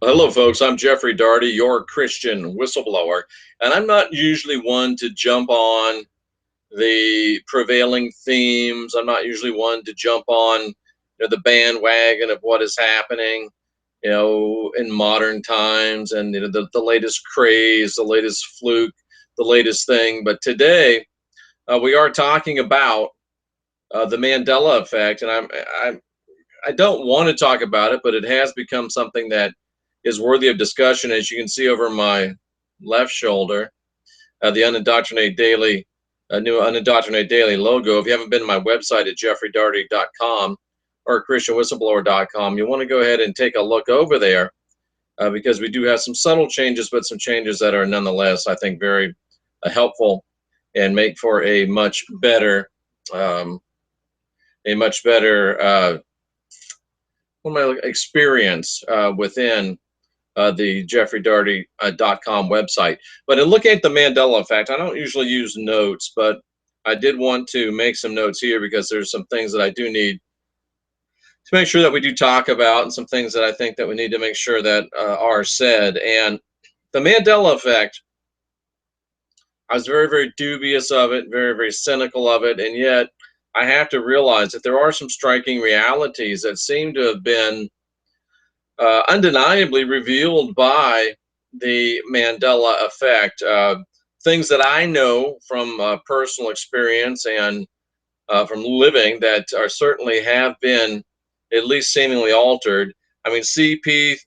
Hello, folks. I'm Jeffrey Darty, your Christian whistleblower, and I'm not usually one to jump on the prevailing themes. I'm not usually one to jump on the bandwagon of what is happening, in modern times, and the latest craze, the latest fluke, the latest thing. But today, we are talking about the Mandela effect, and I don't want to talk about it, but it has become something that is worthy of discussion. As you can see over my left shoulder, the new Unindoctrinate Daily logo. If you haven't been to my website at jeffreydarty.com or christianwhistleblower.com, you want to go ahead and take a look over there because we do have some subtle changes, but some changes that are nonetheless, I think, very helpful and make for um, a much better experience within the jeffreydarty.com website. But in looking at the Mandela effect, I don't usually use notes, but I did want to make some notes here because there's some things that I do need to make sure that we do talk about, and some things that I think that we need to make sure that are said. And the Mandela effect, I was very, very dubious of it, very, very cynical of it, and yet I have to realize that there are some striking realities that seem to have been undeniably revealed by the Mandela effect. Things that I know from personal experience and from living that are certainly have been at least seemingly altered. I mean, C3PO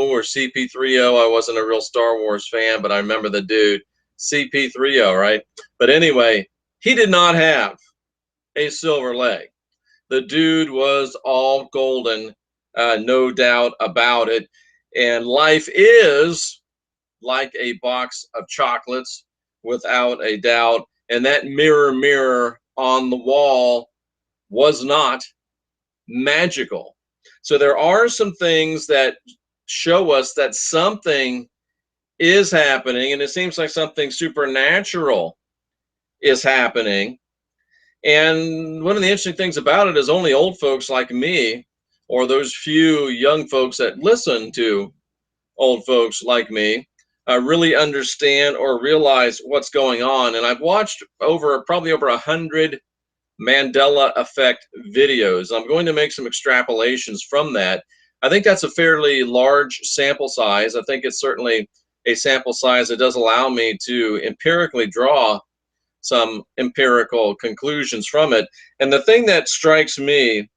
or CP30. I wasn't a real Star Wars fan, but I remember the dude CP30, right? But anyway, he did not have a silver leg. The dude was all golden, no doubt about it. And life is like a box of chocolates, without a doubt. And that mirror, mirror on the wall was not magical. So there are some things that show us that something is happening, and it seems like something supernatural is happening. And one of the interesting things about it is only old folks like me, or those few young folks that listen to old folks like me, really understand or realize what's going on. And I've watched probably over 100 Mandela Effect videos. I'm going to make some extrapolations from that. I think that's a fairly large sample size. I think it's certainly a sample size that does allow me to empirically draw some empirical conclusions from it. And the thing that strikes me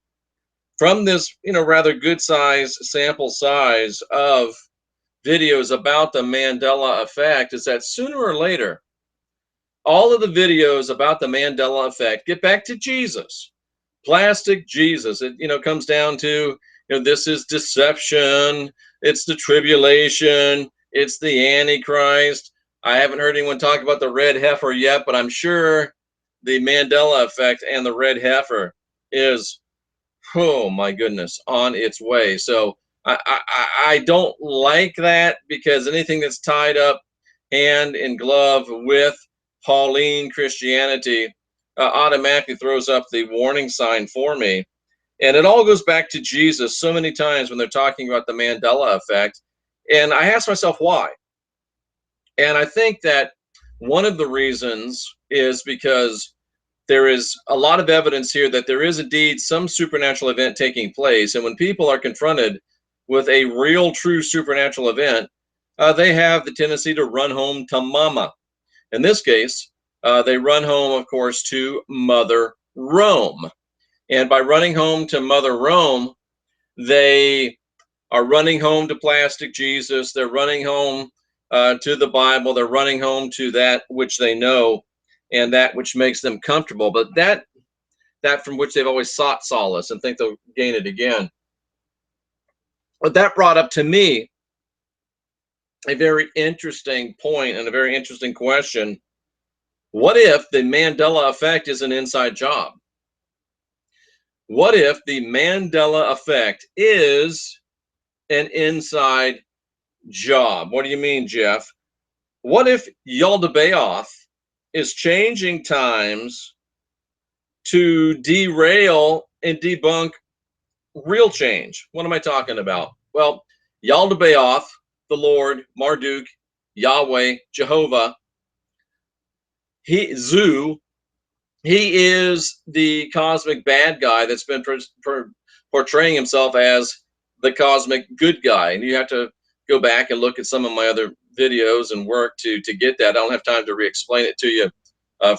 from this, rather good size sample size of videos about the Mandela effect is that sooner or later, all of the videos about the Mandela effect get back to Jesus, plastic Jesus. It, comes down to, this is deception. It's the tribulation. It's the Antichrist. I haven't heard anyone talk about the red heifer yet, but I'm sure the Mandela effect and the red heifer is, oh my goodness, on its way. So I don't like that, because anything that's tied up hand in glove with Pauline Christianity automatically throws up the warning sign for me. And it all goes back to Jesus so many times when they're talking about the Mandela effect. And I ask myself why. And I think that one of the reasons is because there is a lot of evidence here that there is indeed some supernatural event taking place. And when people are confronted with a real, true supernatural event, they have the tendency to run home to mama. In this case, they run home, of course, to Mother Rome. And by running home to Mother Rome, they are running home to plastic Jesus. They're running home to the Bible. They're running home to that which they know and that which makes them comfortable, but that from which they've always sought solace and think they'll gain it again. But that brought up to me a very interesting point and a very interesting question. What if the Mandela effect is an inside job? What if the Mandela effect is an inside job? What do you mean, Jeff? What if Yaldabaoth is changing times to derail and debunk real change? What am I talking about? Well, Yaldabaoth, the Lord, Marduk, Yahweh, Jehovah, he is the cosmic bad guy that's been portraying himself as the cosmic good guy. And you have to go back and look at some of my other videos and work to get that. I don't have time to re-explain it to you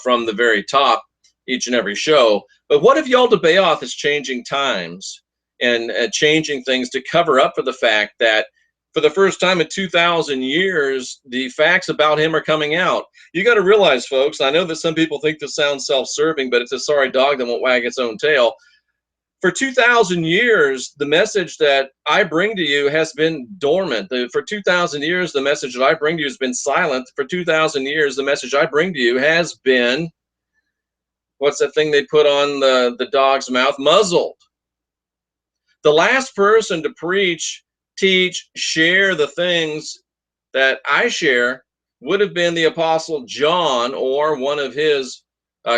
from the very top each and every show. But what if Yaldabaoth is changing times and changing things to cover up for the fact that for the first time in 2,000 years, the facts about him are coming out? You got to realize, folks, I know that some people think this sounds self-serving, but it's a sorry dog that won't wag its own tail. For 2,000 years, the message that I bring to you has been dormant. For 2,000 years, the message that I bring to you has been silent. For 2,000 years, the message I bring to you has been, what's that thing they put on the dog's mouth? Muzzled. The last person to preach, teach, share the things that I share would have been the Apostle John, or one of his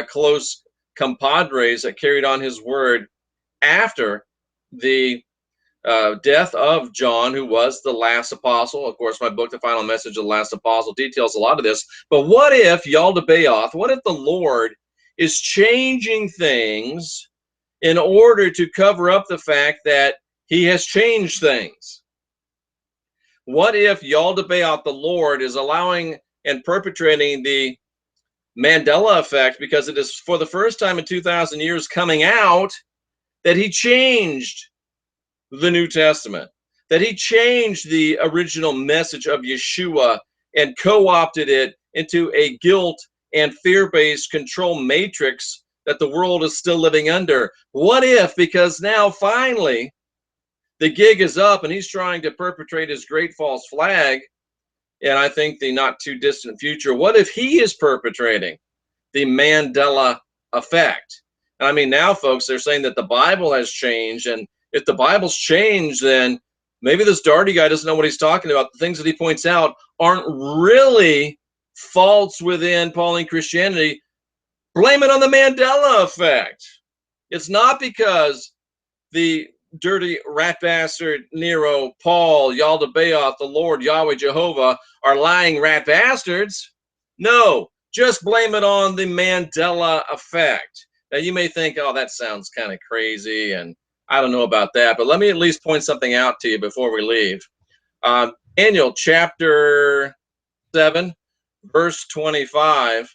close compadres that carried on his word after the death of John, who was the last apostle. Of course, my book, The Final Message of the Last Apostle, details a lot of this. But what if Yaldabaoth, what if the Lord is changing things in order to cover up the fact that he has changed things? What if Yaldabaoth, the Lord, is allowing and perpetrating the Mandela Effect, because it is for the first time in 2,000 years coming out that he changed the New Testament, that he changed the original message of Yeshua and co-opted it into a guilt and fear-based control matrix that the world is still living under? What if, because now finally the gig is up and he's trying to perpetrate his great false flag, and I think the not too distant future, what if he is perpetrating the Mandela Effect? I mean, now, folks, they're saying that the Bible has changed, and if the Bible's changed, then maybe this Darty guy doesn't know what he's talking about. The things that he points out aren't really faults within Pauline Christianity. Blame it on the Mandela Effect. It's not because the dirty rat bastard Nero, Paul, Yaldabaoth, the Lord, Yahweh, Jehovah are lying rat bastards. No, just blame it on the Mandela Effect. Now, you may think, oh, that sounds kind of crazy, and I don't know about that, but let me at least point something out to you before we leave. Daniel chapter 7, verse 25,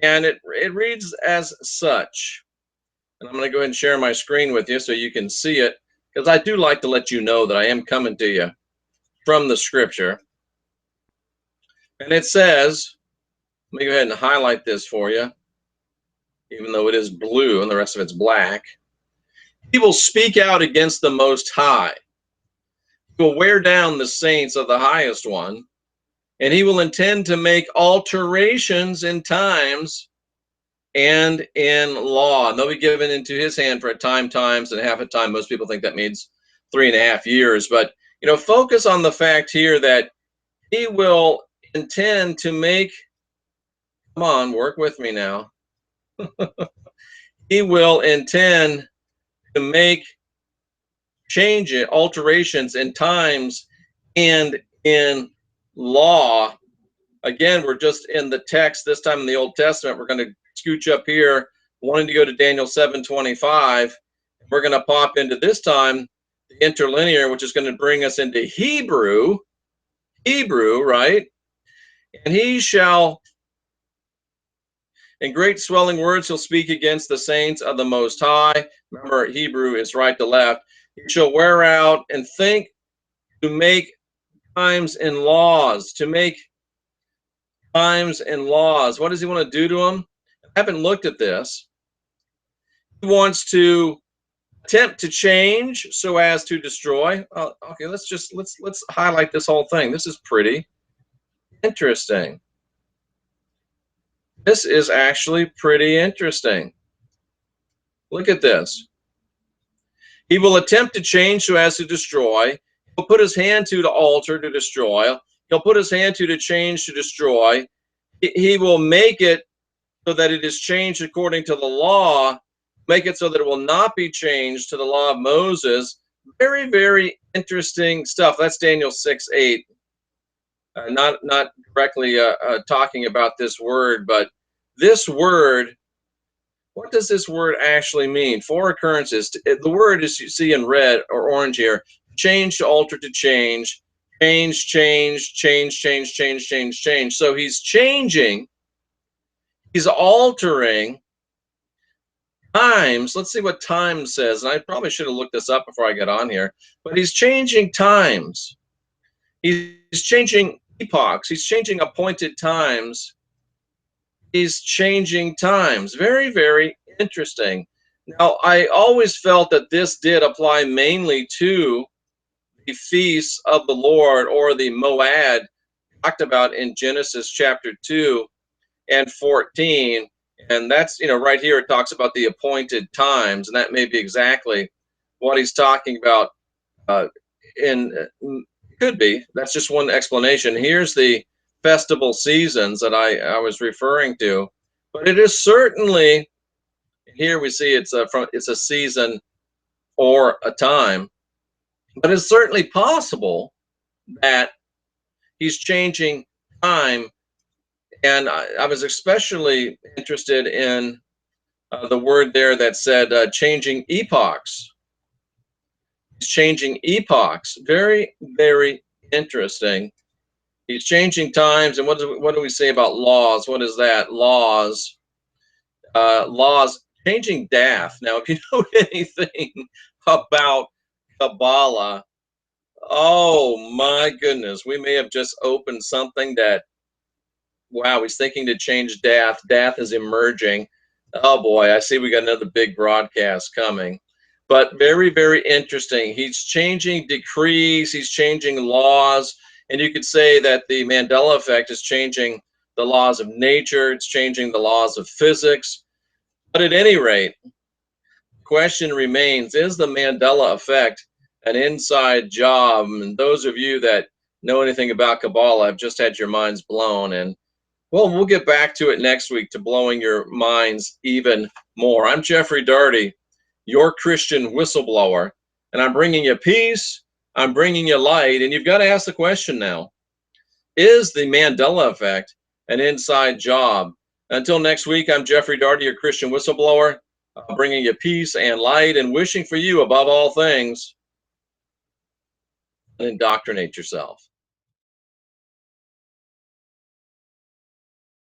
and it reads as such. And I'm going to go ahead and share my screen with you so you can see it, because I do like to let you know that I am coming to you from the scripture. And it says, let me go ahead and highlight this for you, even though it is blue and the rest of it's black. He will speak out against the Most High. He will wear down the saints of the Highest One, and he will intend to make alterations in times and in law. And they'll be given into his hand for a time, times, and half a time. Most people think that means 3.5 years. But, you know, focus on the fact here that he will intend to make, come on, work with me now. He will intend to make changes, alterations in times and in law. Again, we're just in the text, this time in the Old Testament. We're going to scooch up here, wanting to go to Daniel 7:25. We're going to pop into, this time, the interlinear, which is going to bring us into Hebrew, right? And he shall, in great swelling words, he'll speak against the saints of the Most High. Remember, Hebrew is right to left. He shall wear out and think to make times and laws, to make times and laws. What does he want to do to them? I haven't looked at this. He wants to attempt to change so as to destroy. Okay, let's highlight this whole thing. This is pretty interesting. This is actually pretty interesting. Look at this. He will attempt to change so as to destroy. He'll put his hand to alter, to destroy. He'll put his hand to change, to destroy. He will make it so that it is changed according to the law, make it so that it will not be changed to the law of Moses, Very, very interesting stuff. That's Daniel 6:8. Not directly talking about this word, but this word, what does this word actually mean? Four occurrences. The word is, you see in red or orange here, change to alter to change, change, change, change, change, change, change, change. So he's changing, he's altering times. Let's see what time says. And I probably should have looked this up before I got on here, but he's changing times. He's changing epochs. He's changing appointed times. He's changing times. Very, very interesting. Now, I always felt that this did apply mainly to the feasts of the Lord, or the Moed talked about in Genesis chapter 2 and 14. And that's, right here it talks about the appointed times, and that may be exactly what he's talking about. In Could be. That's just one explanation. Here's the festival seasons that I was referring to, but it is certainly, here we see it's a season or a time, but it's certainly possible that he's changing time. And I was especially interested in the word there that said changing epochs. He's changing epochs. Very, very interesting. He's changing times. And what do we say about laws? What is that? Laws, changing death. Now, if you know anything about Kabbalah, oh my goodness, we may have just opened something that, wow, he's thinking to change death. Death is emerging. Oh boy, I see we got another big broadcast coming. But very, very interesting. He's changing decrees, he's changing laws, and you could say that the Mandela effect is changing the laws of nature, it's changing the laws of physics. But at any rate, the question remains, is the Mandela effect an inside job? And those of you that know anything about Kabbalah have just had your minds blown. And well, we'll get back to it next week, to blowing your minds even more. I'm Jeffrey Darty, your Christian whistleblower, and I'm bringing you peace, I'm bringing you light, and you've got to ask the question now, is the Mandela effect an inside job? Until next week, I'm Jeffrey Darty, your Christian whistleblower, bringing you peace and light, and wishing for you, above all things, indoctrinate yourself.